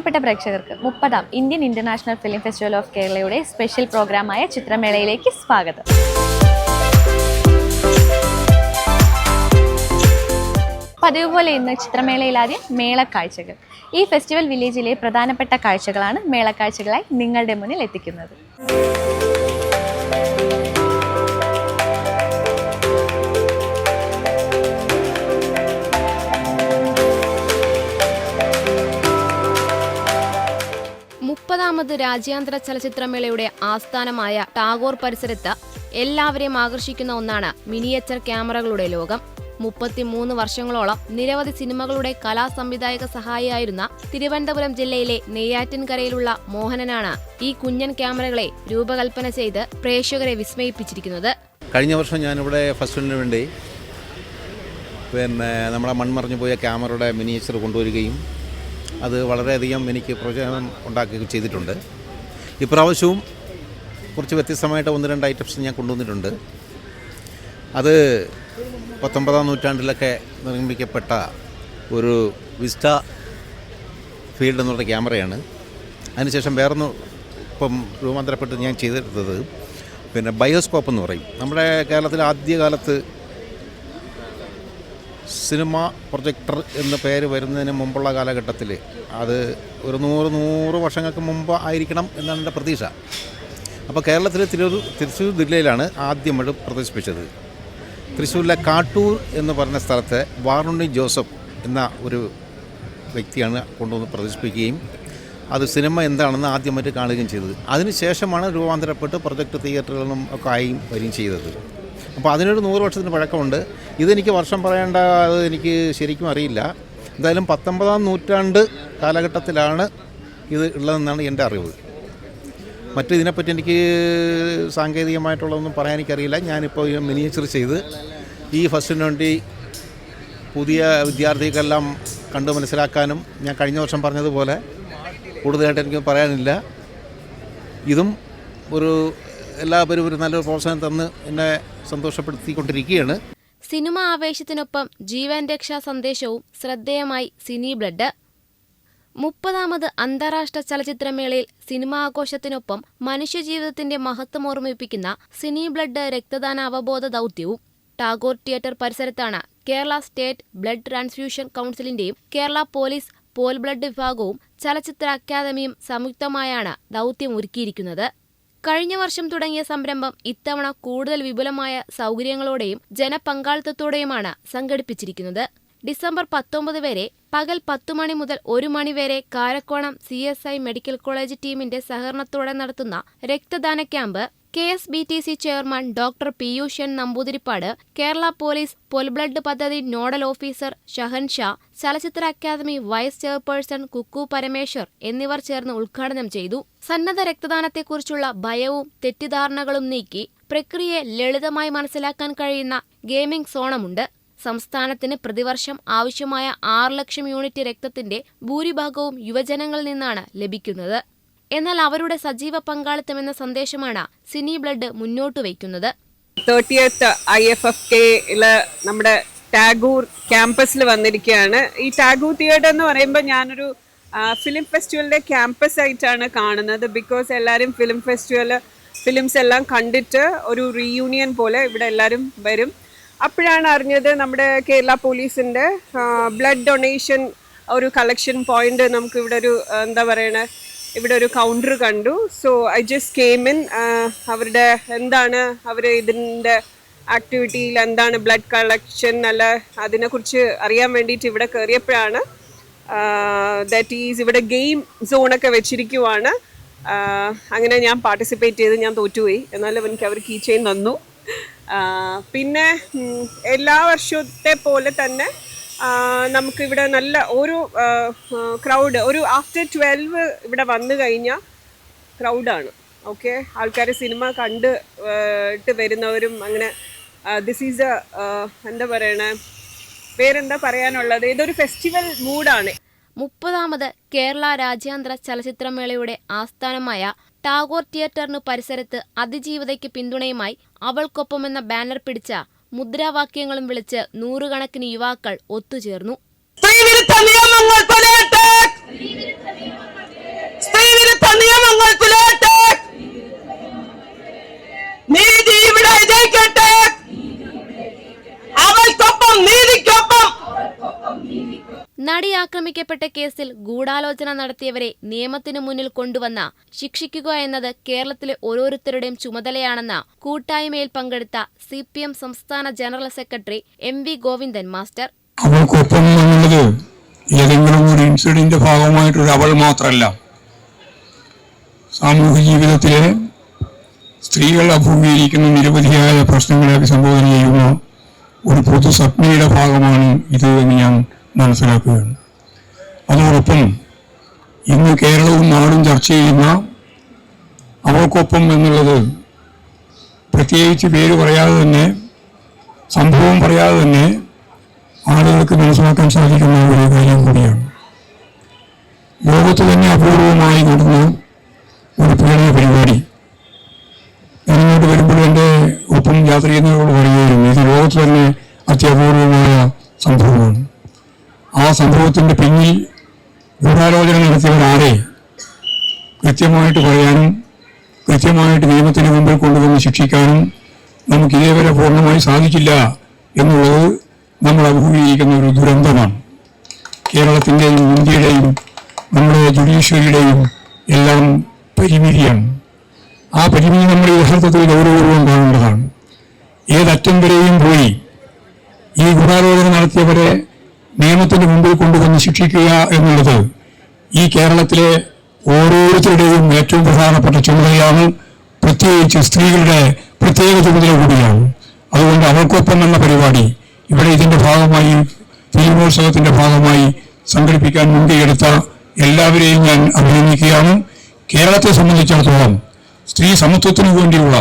പ്രിയപ്പെട്ട പ്രേക്ഷകർക്ക് 30ാം Indian international film festival of കേരളയുടെ സ്പെഷ്യൽ പ്രോഗ്രാമായ ചിത്രമേളയിലേക്ക് സ്വാഗതം. പതിവ് പോലെ ഇന്ന് ചിത്രമേളയിൽ ആദ്യം മേളക്കാഴ്ചകൾ. ഈ ഫെസ്റ്റിവൽ വില്ലേജിലെ പ്രധാനപ്പെട്ട കാഴ്ചകളാണ് മേളക്കാഴ്ചകളായി നിങ്ങളുടെ മുന്നിൽ എത്തിക്കുന്നത്. മുപ്പതാമത് രാജ്യാന്തര ചലച്ചിത്രമേളയുടെ ആസ്ഥാനമായ ടാഗോർ പരിസരത്ത് എല്ലാവരെയും ആകർഷിക്കുന്ന ഒന്നാണ് മിനിയേച്ചർ ക്യാമറകളുടെ ലോകം. 33 വർഷങ്ങളോളം നിരവധി സിനിമകളുടെ കലാസംവിധായക സഹായിയായിരുന്ന തിരുവനന്തപുരം ജില്ലയിലെ നെയ്യാറ്റിൻകരയിലുള്ള മോഹനനാണ് ഈ കുഞ്ഞൻ ക്യാമറകളെ രൂപകൽപ്പന ചെയ്ത് പ്രേക്ഷകരെ വിസ്മയിപ്പിച്ചിരിക്കുന്നത്. കഴിഞ്ഞ വർഷം ഞാനിവിടെ ഫെസ്റ്റിവലിന് വേണ്ടി നമ്മുടെ മൺമറഞ്ഞു പോയ ക്യാമറയുടെ മിനിയേച്ചർ കൊണ്ടുവരികയും അത് വളരെയധികം എനിക്ക് പ്രയോജനം ഉണ്ടാക്കുകയും ചെയ്തിട്ടുണ്ട്. ഇപ്രാവശ്യവും കുറച്ച് വ്യത്യസ്തമായിട്ട് 1-2 ഐറ്റംസ് ഞാൻ കൊണ്ടുവന്നിട്ടുണ്ട്. അത് 19ാം നൂറ്റാണ്ടിലൊക്കെ നിർമ്മിക്കപ്പെട്ട ഒരു വിസ്റ്റ ഫീൽഡ് എന്നുള്ള ക്യാമറയാണ്. അതിനുശേഷം വേറൊന്ന് ഇപ്പം രൂപാന്തരപ്പെട്ട് ഞാൻ ചെയ്തെടുത്തത് ബയോസ്കോപ്പ് എന്ന് പറയും. നമ്മുടെ കേരളത്തിൽ ആദ്യകാലത്ത് സിനിമ പ്രൊജക്ടർ എന്ന പേര് വരുന്നതിന് മുമ്പുള്ള കാലഘട്ടത്തിൽ അത് ഒരു 100 വർഷങ്ങൾക്ക് മുമ്പ് ആയിരിക്കണം എന്നാണ് എൻ്റെ പ്രതീക്ഷ. അപ്പോൾ കേരളത്തിലെ തൃശ്ശൂർ ജില്ലയിലാണ് ആദ്യം അത് പ്രദർശിപ്പിച്ചത്. തൃശ്ശൂരിലെ കാട്ടൂർ എന്ന് പറഞ്ഞ സ്ഥലത്തെ വാറുണ്ണി ജോസഫ് എന്ന ഒരു വ്യക്തിയാണ് കൊണ്ടുവന്ന് പ്രദർശിപ്പിക്കുകയും അത് സിനിമ എന്താണെന്ന് ആദ്യമായിട്ട് കാണുകയും ചെയ്തത്. അതിനുശേഷമാണ് രൂപാന്തരപ്പെട്ട് പ്രൊജക്ട് തിയേറ്ററുകളിലും ഒക്കെ ആയും വരികയും ചെയ്തത്. അപ്പോൾ അതിനൊരു 100 വർഷത്തിന് പഴക്കമുണ്ട്. ഇതെനിക്ക് വർഷം പറയേണ്ട അത് എനിക്ക് ശരിക്കും അറിയില്ല. എന്തായാലും 19ാം നൂറ്റാണ്ട് കാലഘട്ടത്തിലാണ് ഇത് ഉള്ളതെന്നാണ് എൻ്റെ അറിവ്. മറ്റു ഇതിനെപ്പറ്റി എനിക്ക് സാങ്കേതികമായിട്ടുള്ളതൊന്നും പറയാൻ എനിക്കറിയില്ല. ഞാനിപ്പോൾ ഈ മിനിയേച്ചർ ചെയ്ത് ഈ ഫസ്റ്റിന് വേണ്ടി പുതിയ വിദ്യാർത്ഥികൾക്കെല്ലാം കണ്ടു മനസ്സിലാക്കാനും ഞാൻ കഴിഞ്ഞ വർഷം പറഞ്ഞതുപോലെ കൂടുതലായിട്ട് എനിക്ക് പറയാനില്ല. ഇതും എല്ലാവരും ഒരു നല്ലൊരു പ്രോത്സാഹനം തന്ന് എന്നെ സന്തോഷപ്പെടുത്തിക്കൊണ്ടിരിക്കുകയാണ്. സിനിമ ആവേശത്തിനൊപ്പം ജീവൻ രക്ഷാ സന്ദേശവും ശ്രദ്ധേയമായി സിനി ബ്ലഡ്. 30ാമത് അന്താരാഷ്ട്ര ചലച്ചിത്രമേളയിൽ സിനിമാ ആഘോഷത്തിനൊപ്പം മനുഷ്യജീവിതത്തിന്റെ മഹത്വം ഓർമ്മിപ്പിക്കുന്ന സിനി ബ്ലഡ് രക്തദാന അവബോധ ദൗത്യവും. ടാഗോർ തിയേറ്റർ പരിസരത്താണ് കേരള സ്റ്റേറ്റ് ബ്ലഡ് ട്രാൻസ്ഫ്യൂഷൻ കൗൺസിലിന്റെയും കേരള പോലീസ് പോൽ ബ്ലഡ് വിഭാഗവും ചലച്ചിത്ര അക്കാദമിയും സംയുക്തമായാണ് ദൗത്യം ഒരുക്കിയിരിക്കുന്നത്. കഴിഞ്ഞ വർഷം തുടങ്ങിയ സംരംഭം ഇത്തവണ കൂടുതൽ വിപുലമായ സൗകര്യങ്ങളോടെയും ജനപങ്കാളിത്തത്തോടെയുമാണ് സംഘടിപ്പിച്ചിരിക്കുന്നത്. ഡിസംബർ 19 വരെ പകൽ 10 മണി മുതൽ 1 മണി വരെ കാരക്കോണം CSI മെഡിക്കൽ കോളേജ് ടീമിന്റെ സഹകരണത്തോടെ നടത്തുന്ന രക്തദാന camp KSBTC chairman doctor Peeyushan Namboothiripad, Kerala police Pol blood പദ്ധതി നോഡൽ ഓഫീസർ ഷഹൻ ഷാ, ചലച്ചിത്ര അക്കാദമി വൈസ് ചെയർപേഴ്സൺ കുക്കു പരമേശ്വർ എന്നിവർ ചേർന്ന് ഉദ്ഘാടനം ചെയ്തു. സന്നദ്ധ രക്തദാനത്തെക്കുറിച്ചുള്ള ഭയവും തെറ്റിദ്ധാരണകളും നീക്കി പ്രക്രിയയെ ലളിതമായി മനസ്സിലാക്കാൻ കഴിയുന്ന ഗെയിമിംഗ് സോണമുണ്ട്. സംസ്ഥാനത്തിന് പ്രതിവർഷം ആവശ്യമായ 6 ലക്ഷം യൂണിറ്റ് രക്തത്തിന്റെ ഭൂരിഭാഗവും യുവജനങ്ങളിൽ നിന്നാണ് ലഭിക്കുന്നത്. എന്നാൽ അവരുടെ സജീവ പങ്കാളിത്തമെന്ന സന്ദേശമാണ് സിനി ബ്ലഡ് മുന്നോട്ട് വയ്ക്കുന്നത്. 30th IFFK നമ്മുടെ ടാഗൂർ ക്യാമ്പസിൽ വന്നിരിക്കുകയാണ്. ഈ ടാഗൂർ തിയേറ്റർ എന്ന് പറയുമ്പോൾ ഞാനൊരു ഫിലിം ഫെസ്റ്റിവലിന്റെ ക്യാമ്പസ് ആയിട്ടാണ് കാണുന്നത്. ബിക്കോസ് എല്ലാവരും ഫിലിംസ് എല്ലാം കണ്ടിട്ട് ഒരു റീയൂണിയൻ പോലെ ഇവിടെ എല്ലാവരും വരും. അപ്പോഴാണ് അറിഞ്ഞത് നമ്മുടെ കേരള പോലീസിൻ്റെ ബ്ലഡ് ഡൊണേഷൻ ഒരു കളക്ഷൻ പോയിന്റ് നമുക്ക് ഇവിടെ ഒരു ഇവിടെ ഒരു കൗണ്ടർ കണ്ടു. So I just came in. അവരുടെ അവർ ഇതിൻ്റെ ആക്ടിവിറ്റിയിൽ എന്താണ് ബ്ലഡ് കളക്ഷൻ അല്ല അതിനെക്കുറിച്ച് അറിയാൻ വേണ്ടിയിട്ട് ഇവിടെ കയറിയപ്പോഴാണ് ദാറ്റ് ഈസ് ഇവിടെ ഗെയിം സോണൊക്കെ വെച്ചിരിക്കുവാണ്. അങ്ങനെ ഞാൻ പാർട്ടിസിപ്പേറ്റ് ചെയ്ത് ഞാൻ തോറ്റുപോയി. എന്നാലും എനിക്ക് അവർ കീ ചെയിൻ തന്നു. പിന്നെ എല്ലാ വർഷത്തെ പോലെ തന്നെ നമുക്കിവിടെ നല്ല ഒരു ക്രൗഡ്, ഒരു ആഫ്റ്റർ 12 ഇവിടെ വന്നു കഴിഞ്ഞാൽ ക്രൗഡാണ്. ഓക്കെ, ആൾക്കാർ സിനിമ കണ്ടിട്ട് വരുന്നവരും അങ്ങനെ ദിസ് ഈസ് പേരെന്താ പറയാനുള്ളത്, ഇതൊരു ഫെസ്റ്റിവൽ മൂഡാണ്. 30ാമത് കേരള രാജ്യാന്തര ചലച്ചിത്രമേളയുടെ ആസ്ഥാനമായ ടാഗോർ തിയേറ്ററിനു പരിസരത്ത് അതിജീവിതയ്ക്ക് പിന്തുണയുമായി അവൾക്കൊപ്പമെന്ന ബാനർ പിടിച്ച മുദ്രാവാക്യങ്ങളും വിളിച്ച് 100 കണക്കിന് യുവാക്കൾ ഒത്തുചേർന്നു. നിയമങ്ങൾ തുലയട്ടെ, നീതി ഇവിടെ ജയിക്കട്ടെ, അവൾക്കൊപ്പം നീതിക്കൊപ്പം. നടി ആക്രമിക്കപ്പെട്ട കേസിൽ ഗൂഢാലോചന നടത്തിയവരെ നിയമത്തിനു മുന്നിൽ കൊണ്ടുവന്ന ശിക്ഷിക്കുക എന്നത് കേരളത്തിലെ ഓരോരുത്തരുടെയും ചുമതലയാണെന്ന കൂട്ടായ്മയിൽ പങ്കെടുത്ത CPM സംസ്ഥാന general secretary MV Govindan master. അവൾക്കൊപ്പം എന്നുള്ളത് ഏതെങ്കിലും ഒരു ഇൻസിഡന്റിന്റെ ഭാഗമായിട്ടൊരു അവൾ മാത്രമല്ല, സാമൂഹ്യ ജീവിതത്തിലെ സ്ത്രീകൾ അഭിമുഖീകരിക്കുന്ന നിരവധിയായ പ്രശ്നങ്ങളെ അഭിസംബോധന ചെയ്യുന്ന ഒരു പൊതുസജ്ഞയുടെ ഭാഗമാണ് ഇത് എന്ന് ഞാൻ മനസ്സിലാക്കുകയാണ്. അതോടൊപ്പം ഇന്ന് കേരളവും നാടും ചർച്ച ചെയ്യുന്ന അവൾക്കൊപ്പം എന്നുള്ളത് പ്രത്യേകിച്ച് പേര് പറയാതെ തന്നെ, സംഭവം പറയാതെ തന്നെ ആളുകൾക്ക് മനസ്സിലാക്കാൻ സാധിക്കുന്ന ഒരു കാര്യം കൂടിയാണ്. ലോകത്ത് തന്നെ അപൂർവമായി നടന്ന ഒരു പീഡന പരിപാടി. ഞാനിങ്ങോട്ട് വരുമ്പോൾ എൻ്റെ ഒപ്പം യാത്ര ചെയ്യുന്നവരോട് പറയുകയായിരുന്നു, ഇത് ലോകത്ത് തന്നെ അത്യപൂർവമായ സംഭവമാണ്. ആ സംഭവത്തിൻ്റെ പിന്നിൽ ഗൂഢാലോചന നടത്തിയവരാരെ കൃത്യമായിട്ട് പറയാനും കൃത്യമായിട്ട് നിയമത്തിന് മുമ്പിൽ കൊണ്ടുവന്ന് ശിക്ഷിക്കാനും നമുക്ക് ഇതേവരെ പൂർണ്ണമായി സാധിക്കില്ല എന്നുള്ളത് നമ്മൾ അഭിമുഖീകരിക്കുന്ന ഒരു ദുരന്തമാണ്. കേരളത്തിൻ്റെയും ഇന്ത്യയുടെയും നമ്മുടെ ജുഡീഷ്യറിയുടെയും എല്ലാം പരിമിതിയാണ്. ആ പരിമിതി നമ്മൾ യഥാർത്ഥത്തിൽ ഗൗരവപൂർവ്വം കാണേണ്ടതാണ്. ഏതറ്റം വരെയും പോയി ഈ ഗൂഢാലോചന നടത്തിയവരെ നിയമത്തിന് മുമ്പിൽ കൊണ്ടുവന്ന് ശിക്ഷിക്കുക എന്നുള്ളത് ഈ കേരളത്തിലെ ഓരോരുത്തരുടെയും ഏറ്റവും പ്രധാനപ്പെട്ട ചുമതലയാണ്. പ്രത്യേകിച്ച് സ്ത്രീകളുടെ പ്രത്യേക ചുമതല കൂടിയാണ്. അതുകൊണ്ട് അവൾക്കൊപ്പം എന്ന പരിപാടി ഇവിടെ ഇതിന്റെ ഭാഗമായി, ഫിലിമോത്സവത്തിന്റെ ഭാഗമായി സംഘടിപ്പിക്കാൻ മുൻകൈയെടുത്ത എല്ലാവരെയും ഞാൻ അഭിനന്ദിക്കുകയാണ്. കേരളത്തെ സംബന്ധിച്ചിടത്തോളം സ്ത്രീ സമത്വത്തിനു വേണ്ടിയുള്ള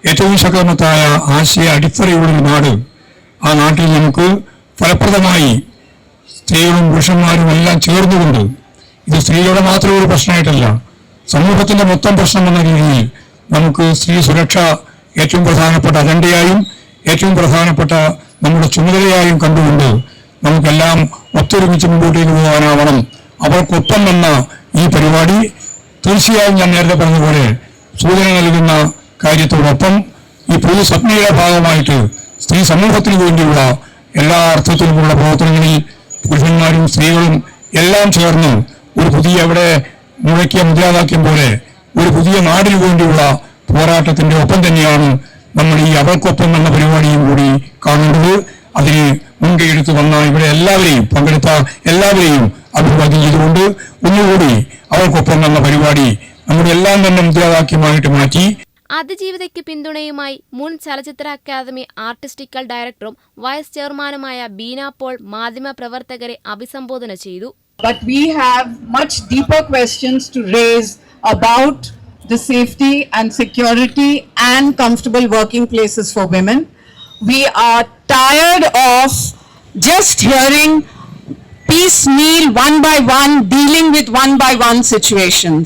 ഏറ്റവും ശക്തമത്തായ ആശയ അടിത്തറയുള്ളൊരു നാട്. ആ നാട്ടിൽ നമുക്ക് ഫലപ്രദമായി സ്ത്രീകളും പുരുഷന്മാരും എല്ലാം ചേർന്നുകൊണ്ട്, ഇത് സ്ത്രീകളുടെ മാത്രം ഒരു പ്രശ്നമായിട്ടല്ല, സമൂഹത്തിന്റെ മൊത്തം പ്രശ്നം എന്ന രീതിയിൽ നമുക്ക് സ്ത്രീ സുരക്ഷ ഏറ്റവും പ്രധാനപ്പെട്ട അജണ്ടയായും ഏറ്റവും പ്രധാനപ്പെട്ട നമ്മുടെ ചുമതലയായും കണ്ടുകൊണ്ട് നമുക്കെല്ലാം ഒത്തൊരുമിച്ച് മുമ്പോട്ടേക്ക് പോകാനാവണം. അവർക്കൊപ്പം എന്ന ഈ പരിപാടി തീർച്ചയായും ഞാൻ നേരത്തെ പറഞ്ഞതുപോലെ സൂചന നൽകുന്ന കാര്യത്തോടൊപ്പം ഈ പൊതുസജ്ഞയുടെ ഭാഗമായിട്ട് സ്ത്രീ സമൂഹത്തിന് വേണ്ടിയുള്ള എല്ലാ അർത്ഥത്തിലുമുള്ള പ്രവർത്തനങ്ങളിൽ പുരുഷന്മാരും സ്ത്രീകളും എല്ലാം ചേർന്ന് ഒരു പുതിയ, അവിടെ മുഴക്കിയ മുദ്രാവാക്യം പോലെ, ഒരു പുതിയ നാടിനു വേണ്ടിയുള്ള പോരാട്ടത്തിന്റെ ഒപ്പം തന്നെയാണ് നമ്മൾ ഈ അവൾക്കൊപ്പം എന്ന പരിപാടിയും കൂടി കാണേണ്ടത്. അതിന് മുൻകൈയെടുത്ത് വന്ന ഇവിടെ എല്ലാവരെയും, പങ്കെടുത്ത എല്ലാവരെയും അഭിവാദ്യം ചെയ്തുകൊണ്ട് ഒന്നുകൂടി അവൾക്കൊപ്പം എന്ന പരിപാടി നമ്മുടെ എല്ലാം തന്നെ മുദ്രാവാക്യമായിട്ട് മാറ്റി. അതിജീവിതയ്ക്ക് പിന്തുണയുമായി മുൻ ചലച്ചിത്ര അക്കാദമി ആർട്ടിസ്റ്റിക്കൽ ഡയറക്ടറും വൈസ് ചെയർമാനുമായ ബീന പോൾ മാധ്യമപ്രവർത്തകരെ അഭിസംബോധന ചെയ്തു. But we have much deeper questions to raise about the safety and security and comfortable working places for women. We are tired of just hearing piecemeal, one by one, dealing with one by one situations.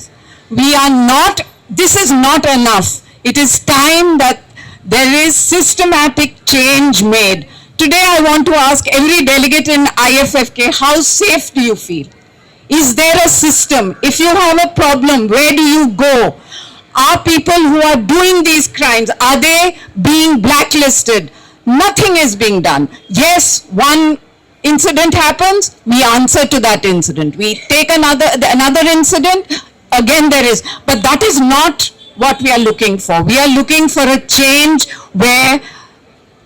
This is not enough. It is time that there is systematic change made. Today I want to ask every delegate in IFFK, how safe do you feel? Is there a system? If you have a problem, where do you go? Are people who are doing these crimes, are they being blacklisted? Nothing is being done. Yes, one incident happens, we answer to that incident. We take another incident, again there is. But that is not what we are looking for. We are looking for a change where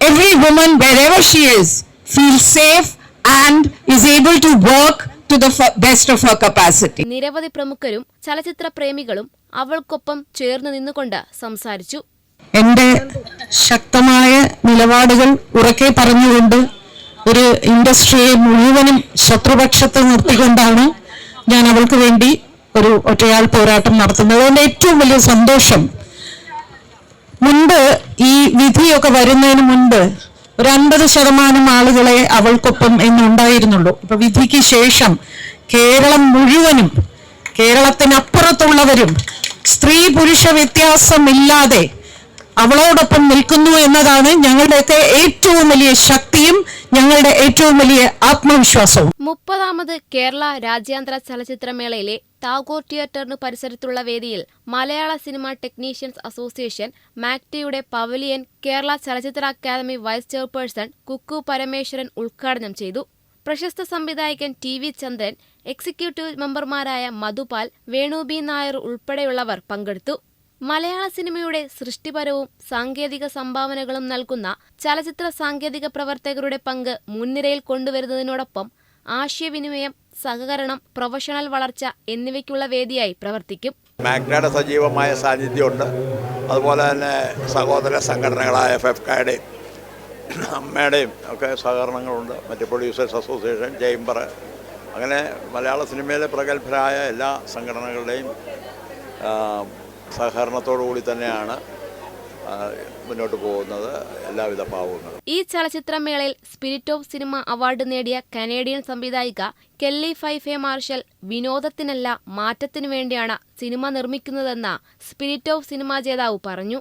every woman, wherever she is, feels safe and is able to work to the best of her capacity. നിരവധി പ്രമുഖരും ചലച്ചിത്ര പ്രേമികളും അവൾക്കൊപ്പം ചേർന്ന് നിന്നുകൊണ്ട് സംസാരിച്ചു. എന്റെ ശക്തമായ നിലപാടുകൾ ഉറക്കെ പറഞ്ഞുകൊണ്ട് ഒരു ഇൻഡസ്ട്രിയെ മുഴുവനും ശത്രുപക്ഷത്ത് നിർത്തിക്കൊണ്ടാണ് ഞാൻ അവൾക്ക് വേണ്ടി ഒരു ഒറ്റയാൾ പോരാട്ടം നടത്തുന്നത്. അതിന്റെ ഏറ്റവും വലിയ സന്തോഷം, മുൻപ് ഈ വിധിയൊക്കെ വരുന്നതിന് മുൻപ് ഒരു 50% ആളുകളെ അവൾക്കൊപ്പം എന്നുണ്ടായിരുന്നുള്ളൂ. ഇപ്പൊ വിധിക്ക് ശേഷം കേരളം മുഴുവനും, കേരളത്തിനപ്പുറത്തുള്ളവരും സ്ത്രീ പുരുഷ വ്യത്യാസമില്ലാതെ അവളോടൊപ്പം നിൽക്കുന്നു എന്നതാണ് ഞങ്ങളുടെയൊക്കെ ഏറ്റവും വലിയ ശക്തിയും ഞങ്ങളുടെ ഏറ്റവും വലിയ ആത്മവിശ്വാസവും. 30ാമത് കേരള രാജ്യാന്തര ചലച്ചിത്രമേളയിലെ ടാഗോർ തിയേറ്ററിന് പരിസരത്തുള്ള വേദിയിൽ മലയാള സിനിമ ടെക്നീഷ്യൻസ് അസോസിയേഷൻ മാക്ടിയുടെ പവലിയൻ കേരള ചലച്ചിത്ര അക്കാദമി വൈസ് ചെയർപേഴ്സൺ കുക്കു പരമേശ്വരൻ ഉദ്ഘാടനം ചെയ്തു. പ്രശസ്ത സംവിധായകൻ TV ചന്ദ്രൻ, എക്സിക്യൂട്ടീവ് മെമ്പർമാരായ മധുപാൽ, വേണു ബി നായർ ഉൾപ്പെടെയുള്ളവർ പങ്കെടുത്തു. മലയാള സിനിമയുടെ സൃഷ്ടിപരവും സാങ്കേതിക സംഭാവനകളും നൽകുന്ന ചലച്ചിത്ര സാങ്കേതിക പ്രവർത്തകരുടെ പങ്ക് മുൻനിരയിൽ കൊണ്ടുവരുന്നതിനോടൊപ്പം ആശയവിനിമയം, സഹകരണം, പ്രൊഫഷണൽ വളർച്ച എന്നിവയ്ക്കുള്ള വേദിയായി പ്രവർത്തിക്കും. മാഗ്നയുടെ സജീവമായ സാന്നിധ്യമുണ്ട്. അതുപോലെ തന്നെ സഹോദര സംഘടനകളായ FFKയുടെയും അമ്മയുടെയും ഒക്കെ സഹകരണങ്ങളുണ്ട്. മറ്റ് പ്രൊഡ്യൂസേഴ്സ് അസോസിയേഷൻ, ചേംബർ, അങ്ങനെ മലയാള സിനിമയിലെ പ്രഗത്ഭരായ എല്ലാ സംഘടനകളുടെയും സഹകരണത്തോടു കൂടി തന്നെയാണ് മുന്നോട്ട് പോകുന്നത്. എല്ലാവിധ ഭാവങ്ങളും. ഈ ചലച്ചിത്രമേളയിൽ സ്പിരിറ്റ് ഓഫ് സിനിമ അവാർഡ് നേടിയ കനേഡിയൻ സംവിധായിക കെല്ലി ഫൈഫെ മാർഷൽ വിനോദത്തിനല്ല മാറ്റത്തിനു വേണ്ടിയാണ് സിനിമ നിർമ്മിക്കുന്നതെന്ന സ്പിരിറ്റ് ഓഫ് സിനിമ ജേതാവ് പറഞ്ഞു.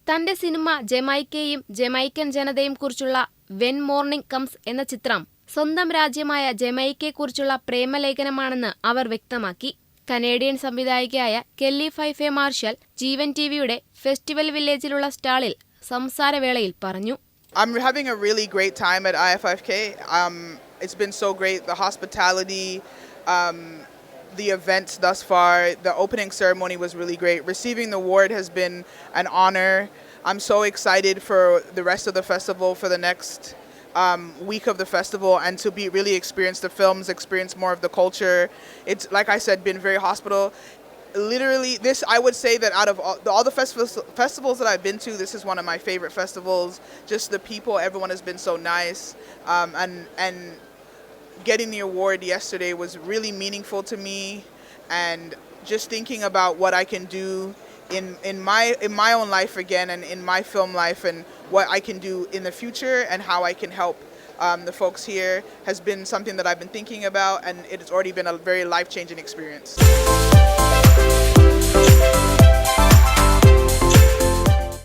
തന്റെ സിനിമ ജമൈക്കയും ജമൈക്കൻ ജനതയും കുറിച്ചുള്ള വെൻ മോർണിംഗ് കംസ് എന്ന ചിത്രം സ്വന്തം രാജ്യമായ ജമൈക്കയെക്കുറിച്ചുള്ള പ്രേമലേഖനമാണെന്ന് അവർ വ്യക്തമാക്കി. കനേഡിയൻ സംവിധായികയായ കെല്ലി ഫൈഫെ മാർഷൽ ജീവൻ TVയുടെ ഫെസ്റ്റിവൽ വില്ലേജിലുള്ള സ്റ്റാളിൽ സംസാരവേളയിൽ പറഞ്ഞു. I'm having a really great time at IFFK. It's been so great. The hospitality, the events thus far, the opening ceremony was really great. Receiving the award has been an honor. I'm so excited for the rest of the festival, for the next week of the festival, and to be really experience the films, experience more of the culture. It's, like I said, been very hospital. Literally, this, I would say that out of all the festivals that I've been to, this is one of my favorite festivals. Just the people, everyone has been so nice, and getting the award yesterday was really meaningful to me, and just thinking about what I can do in my own life again, and in my film life, and what I can do in the future, and how I can help the folks here has been something that I've been thinking about, and it's already been a very life-changing experience.